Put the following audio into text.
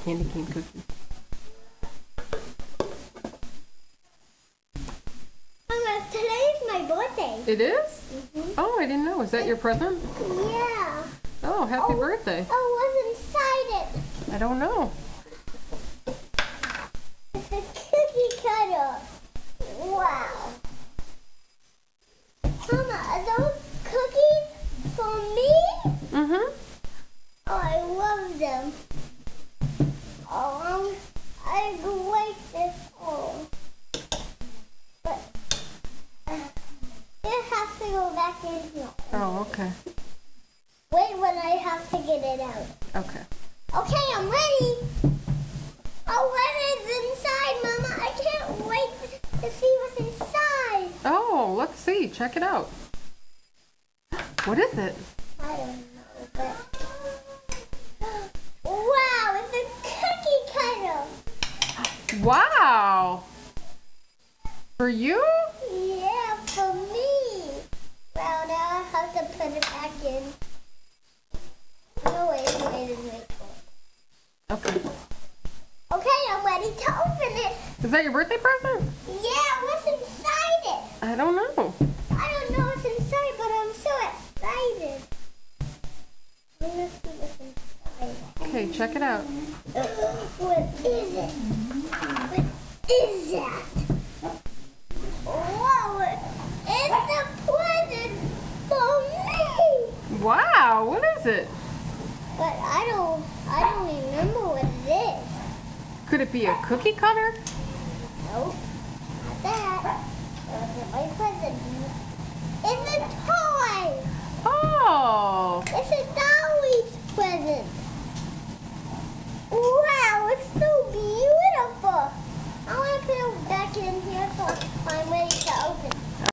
candy cane cookie. Mama, today's my birthday. It is? Mm-hmm. Oh, I didn't know. Is that your present? Yeah. Oh, happy birthday. Oh, what's inside it? I don't know. It's a cookie cutter. Wow. Mama, are those cookies for me? Mm-hmm. Oh, I love them. Oh, I like this all. But it has to go back in here. Oh, okay. Wait when I have to get it out. Okay. Okay, I'm ready. Oh, what is inside, Mama? I can't wait to see what's inside. Oh, let's see. Check it out. What is it? I don't know, but... Wow, it's a cookie cutter. Wow. For you? Yeah, for me. Well, now I have to put it back in. No, wait. Okay. Okay, I'm ready to open it. Is that your birthday present? Yeah, what's inside it? I don't know. I don't know what's inside, but I'm so excited. Let me see what's inside. Okay, check it out. What is it? What is that? Whoa! It's a present for me. Wow, what is it? But I don't remember what it is. Could it be a cookie cutter? Nope, not that.